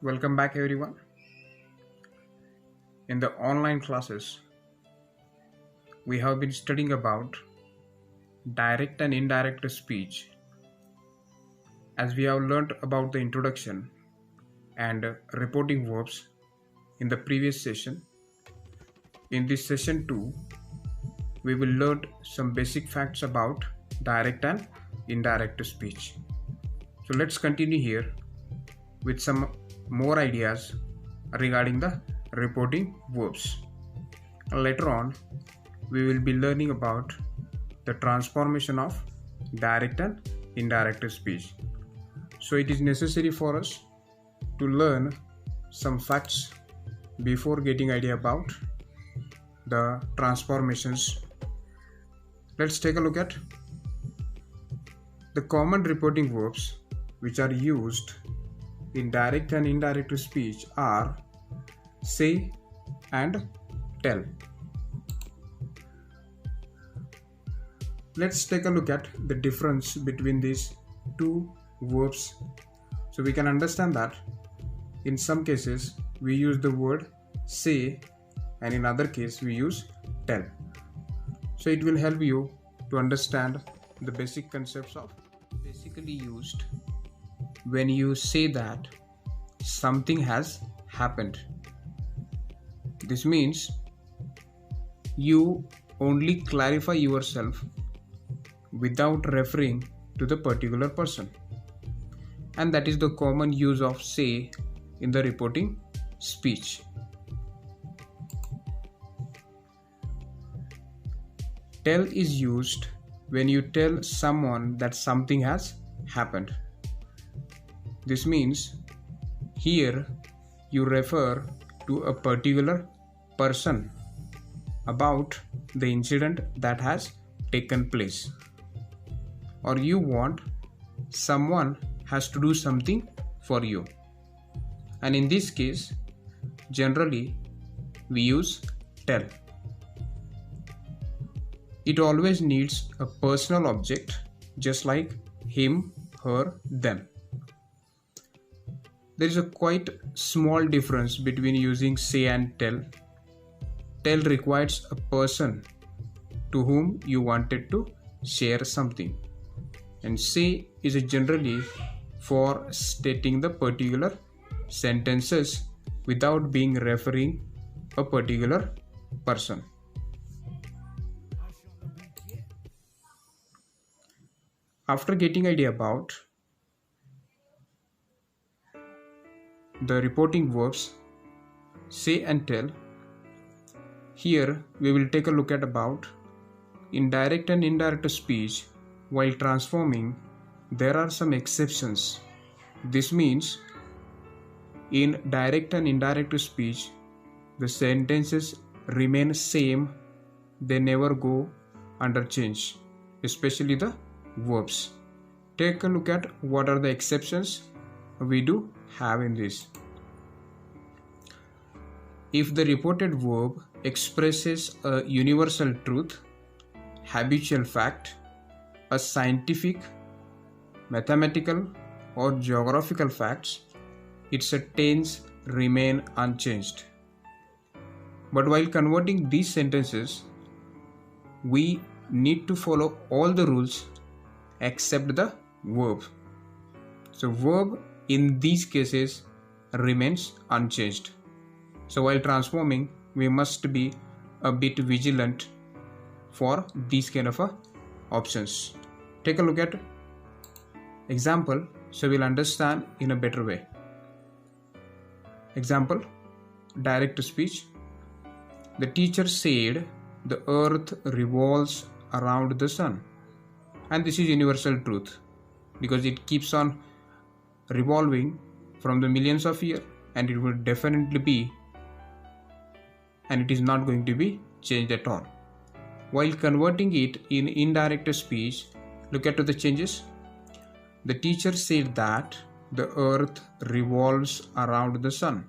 Welcome back, everyone. In the online classes, we have been studying about direct and indirect speech. As we have learned about the introduction and reporting verbs in the previous session, in this session 2, we will learn some basic facts about direct and indirect speech. So let's continue here with some more ideas regarding the reporting verbs. Later on, we will be learning about the transformation of direct and indirect speech. So it is necessary for us to learn some facts before getting idea about the transformations. Let's take a look at the common reporting verbs which are used in direct and indirect speech are say and tell. Let's take a look at the difference between these two verbs. So we can understand that in some cases we use the word say and in other case we use tell. So it will help you to understand the basic concepts of basically used when you say that something has happened. This means you only clarify yourself without referring to the particular person, and that is the common use of say in the reporting speech. Tell is used when you tell someone that something has happened. This means here you refer to a particular person about the incident that has taken place, or you want someone has to do something for you, and in this case generally we use tell. It always needs a personal object, just like him, her, them. There is a quite small difference between using say and tell. Tell requires a person to whom you wanted to share something, and say is generally for stating the particular sentences without being referring a particular person. After getting idea about the reporting verbs say and tell, here we will take a look at about in direct and indirect speech. While transforming, there are some exceptions. This means in direct and indirect speech, the sentences remain same, they never go under change, especially the verbs. Take a look at what are the exceptions we do have in this. If the reported verb expresses a universal truth, habitual fact, a scientific, mathematical, or geographical facts, its tense remain unchanged. But while converting these sentences, we need to follow all the rules except the verb. So verb in these cases remains unchanged. So while transforming, we must be a bit vigilant for these kind of options. Take a look at example so we'll understand in a better way. Example, direct speech. The teacher said the earth revolves around the sun, and this is universal truth because it keeps on revolving from the millions of years, and it will definitely be, and it is not going to be changed at all. While converting it in indirect speech, look at the changes. The teacher said that the earth revolves around the sun.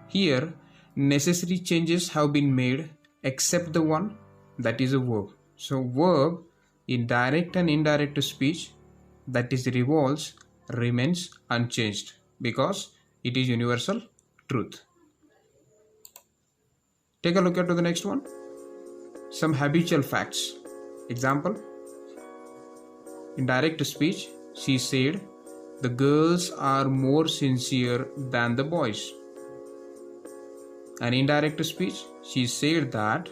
Here necessary changes have been made except the one, that is a verb. So verb in direct and indirect speech, that is revolves, remains unchanged because it is universal truth. Take a look at the next one. Some habitual facts. Example, in direct speech, she said, the girls are more sincere than the boys. And in indirect speech, she said that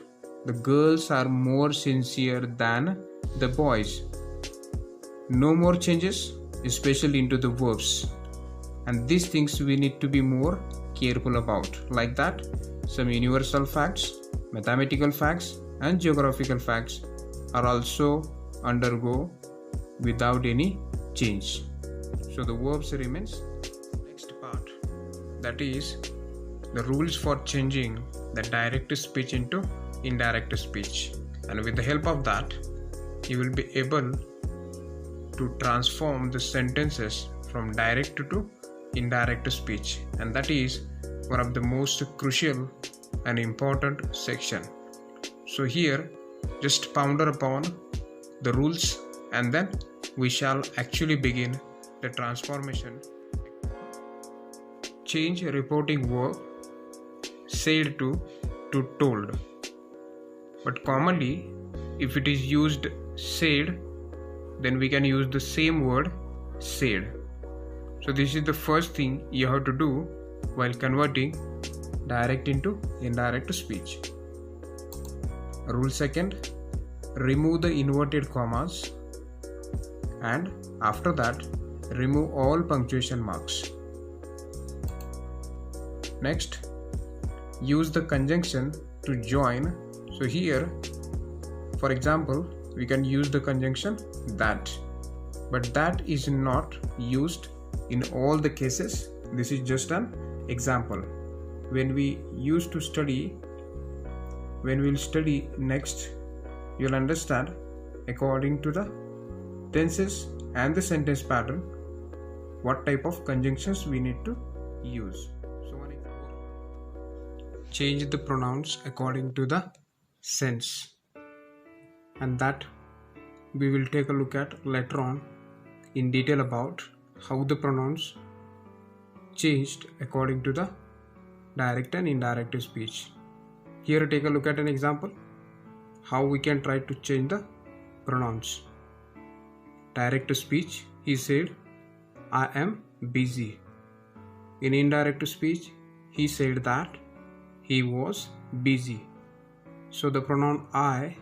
the girls are more sincere than the boys. No more changes, especially into the verbs. And these things we need to be more careful about. Like that, some universal facts, mathematical facts, and geographical facts are also undergo without any change. So the verbs remains. Next part, that is the rules for changing the direct speech into indirect speech. And with the help of that, you will be able to transform the sentences from direct to indirect speech, and that is one of the most crucial and important section. So here just ponder upon the rules, and then we shall actually begin the transformation. Change reporting verb said to told. But commonly, if it is used said, then we can use the same word said. So this is the first thing you have to do while converting direct into indirect speech. Rule second, remove the inverted commas, and after that remove all punctuation marks. Next, use the conjunction to join. So here, for example, we can use the conjunction that, but that is not used in all the cases. This is just an example. When we'll study next, you'll understand according to the tenses and the sentence pattern what type of conjunctions we need to use. So one example, change the pronouns according to the sense, and that we will take a look at later on in detail about how the pronouns changed according to the direct and indirect speech. Here take a look at an example how we can try to change the pronouns. Direct speech, he said, I am busy. In indirect speech, he said that he was busy. So the pronoun I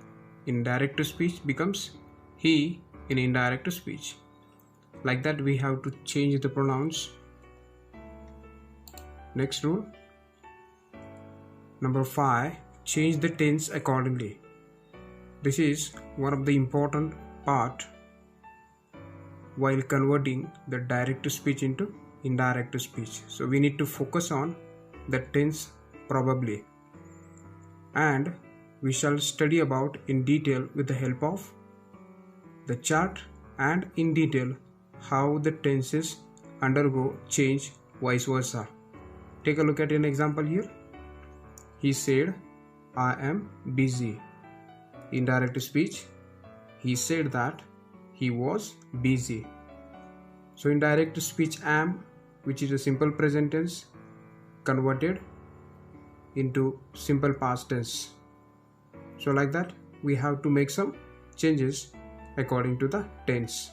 in direct speech becomes he in indirect speech. Like that, we have to change the pronouns. Next rule, number 5, change the tense accordingly. This is one of the important part while converting the direct speech into indirect speech. So we need to focus on the tense probably, and we shall study about in detail with the help of the chart and in detail how the tenses undergo change vice versa. Take a look at an example here. He said, I am busy. Indirect speech, he said that he was busy. So in direct speech, am, which is a simple present tense, converted into simple past tense. So like that, we have to make some changes according to the tense.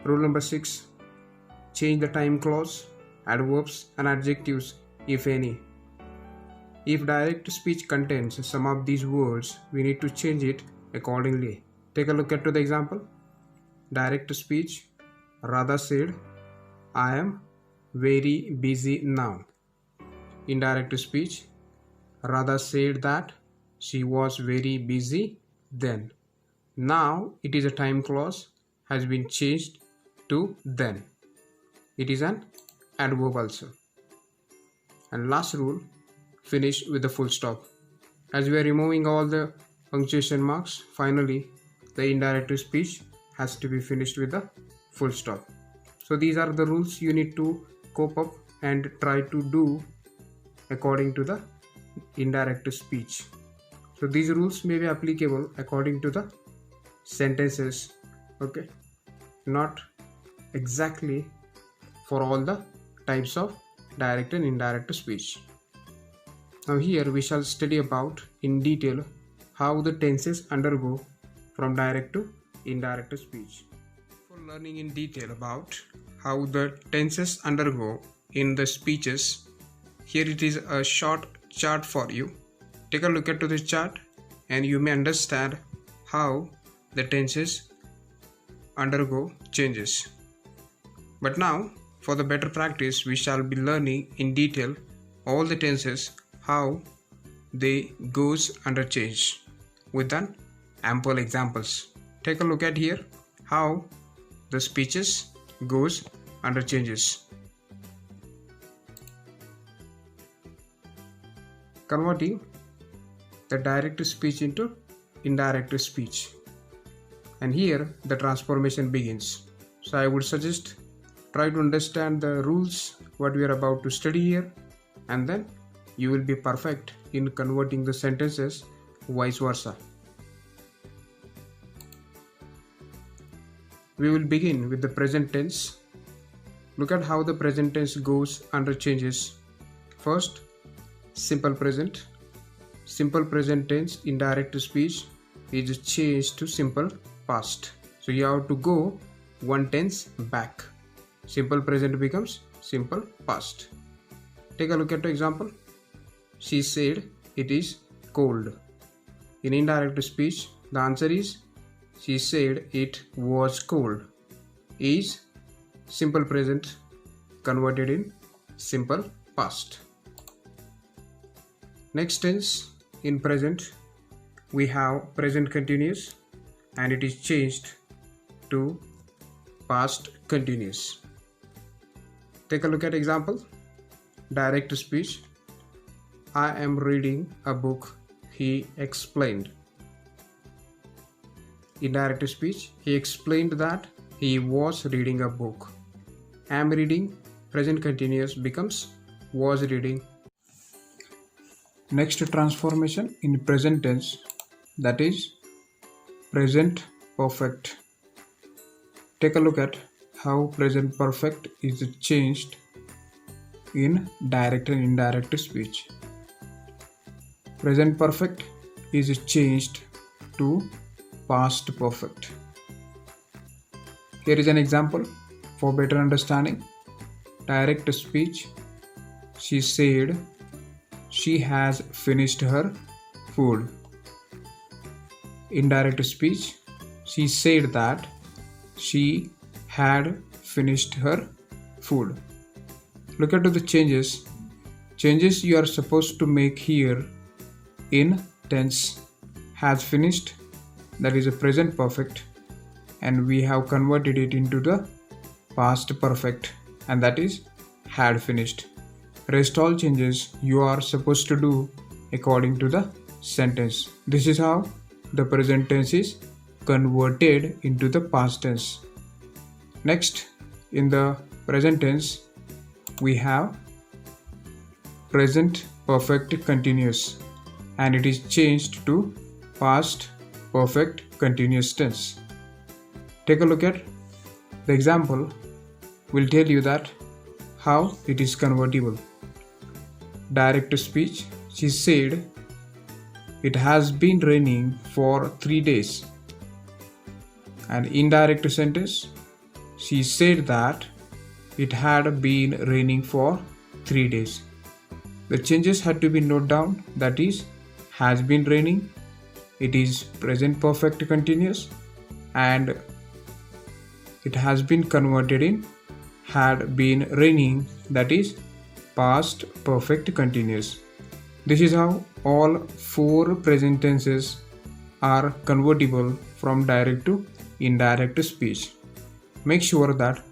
Rule number 6, change the time clause, adverbs and adjectives if any. If direct speech contains some of these words, we need to change it accordingly. Take a look at the example. Direct speech, Radha said, I am very busy now. Indirect speech, Radha said that she was very busy then. Now it is a time clause has been changed to then. It is an adverb also. And last rule, finish with the full stop. As we are removing all the punctuation marks, finally the indirect speech has to be finished with the full stop. So these are the rules you need to cope up and try to do according to the indirect speech. So these rules may be applicable according to the sentences, okay, not exactly for all the types of direct and indirect speech. Now here we shall study about in detail how the tenses undergo from direct to indirect speech. For learning in detail about how the tenses undergo in the speeches, here it is a short chart for you. Take a look at this chart and you may understand how the tenses undergo changes. But now, for the better practice, we shall be learning in detail all the tenses, how they goes under change with an ample examples. Take a look at here how the speeches goes under changes. Converting the direct speech into indirect speech, and here the transformation begins. So I would suggest try to understand the rules what we are about to study here, and then you will be perfect in converting the sentences vice versa. We will begin with the present tense. Look at how the present tense goes under changes. First, simple present. Simple present tense indirect speech is changed to simple past. So you have to go one tense back. Simple present becomes simple past. Take a look at the example. She said it is cold. In indirect speech, the answer is she said it was cold. Is simple present converted in simple past. Next tense in present, we have present continuous and it is changed to past continuous. Take a look at example. Direct speech. I am reading a book, he explained. Indirect speech. He explained that he was reading a book. Am reading, present continuous becomes was reading. Next transformation in present tense, that is present perfect. Take a look at how present perfect is changed in direct and indirect speech. Present perfect is changed to past perfect. Here is an example for better understanding. Direct speech. She said she has finished her food. Indirect speech. She said that she had finished her food. Look at the changes. Changes you are supposed to make here in tense. Has finished, that is a present perfect, and we have converted it into the past perfect, and that is had finished. Rest all changes you are supposed to do according to the sentence. This is how the present tense is converted into the past tense. Next, in the present tense, we have present perfect continuous and it is changed to past perfect continuous tense. Take a look at the example. Will tell you that how it is convertible. Direct speech. She said it has been raining for 3 days. An indirect sentence. She said that it had been raining for 3 days. The changes had to be noted down, that is has been raining, it is present perfect continuous, and it has been converted in had been raining, that is past perfect continuous. This is how all 4 present tenses are convertible from direct to indirect speech. Make sure that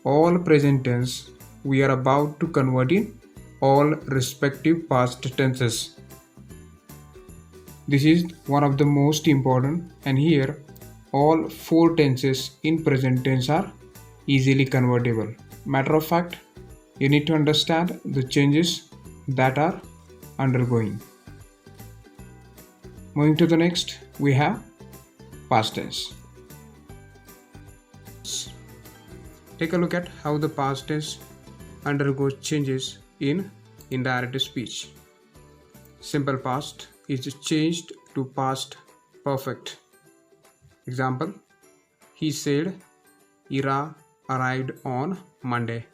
all present tense we are about to convert in all respective past tenses. This is one of the most important, and here all 4 tenses in present tense are easily convertible. Matter of fact, you need to understand the changes that are undergoing. Moving to the next, we have past tense. Take a look at how the past tense undergoes changes in indirect speech. Simple past is changed to past perfect. Example, he said Ira arrived on Monday.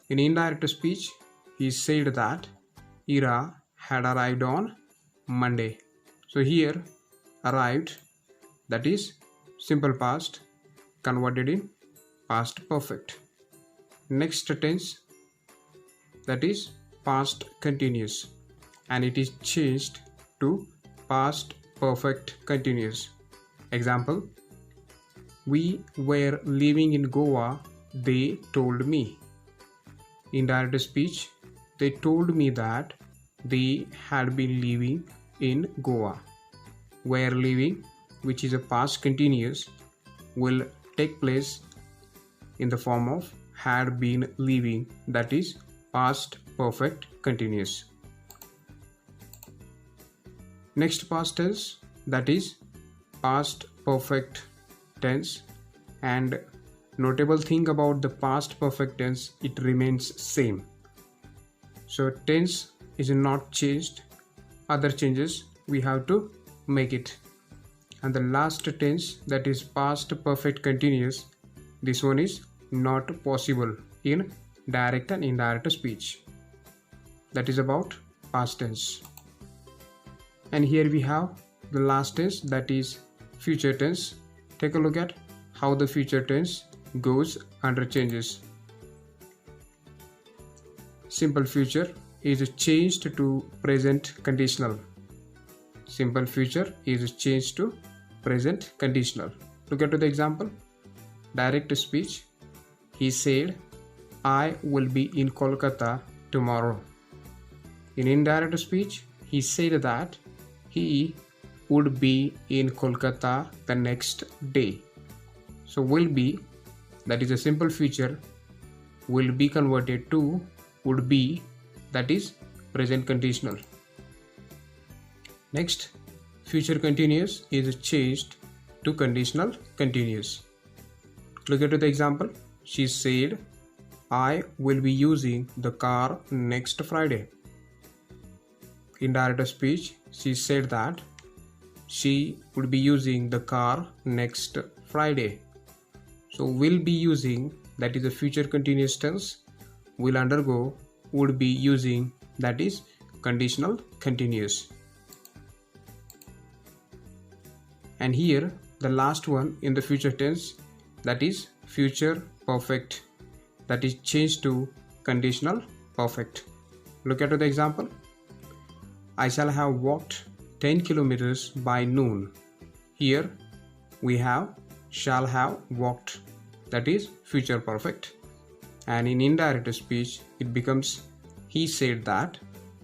In indirect speech, he said that Ira had arrived on Monday. So here arrived, that is simple past converted in past perfect. Next tense, that is past continuous, and it is changed to past perfect continuous. Example, we were living in Goa, they told me. Indirect speech, they told me that they had been living in Goa. Were living, which is a past continuous, will take place in the form of had been living, that is past perfect continuous. Next past tense, that is past perfect tense, and notable thing about the past perfect tense, it remains same. So tense is not changed, other changes we have to make it. And the last tense, that is past perfect continuous, this one is not possible in direct and indirect speech. That is about past tense. And here we have the last tense, that is future tense. Take a look at how the future tense goes under changes. Simple future is changed to present conditional. Simple future is changed to present conditional. Look at the example. Direct speech, he said, I will be in Kolkata tomorrow. In indirect speech, he said that he would be in Kolkata the next day. So will be, that is a simple future, will be converted to would be, that is present conditional. Next, future continuous is changed to conditional continuous. Look at the example. She said, I will be using the car next Friday. Indirect speech, she said that she would be using the car next Friday. So will be using, that is a future continuous tense, will undergo would be using, that is conditional continuous. And here the last one in the future tense, that is future perfect, that is changed to conditional perfect. Look at the example. I shall have walked 10 kilometers by noon. Here we have shall have walked, that is future perfect. And in indirect speech, it becomes he said that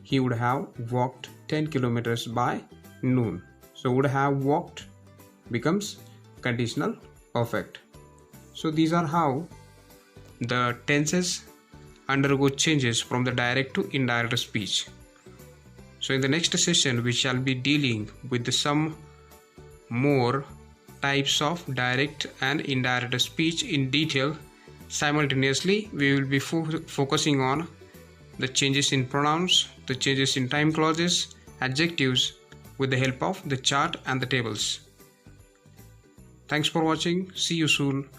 he would have walked 10 kilometers by noon. So would have walked becomes conditional perfect. So these are how the tenses undergo changes from the direct to indirect speech. So in the next session, we shall be dealing with some more types of direct and indirect speech in detail. Simultaneously, we will be focusing on the changes in pronouns, the changes in time clauses, adjectives with the help of the chart and the tables. Thanks for watching. See you soon.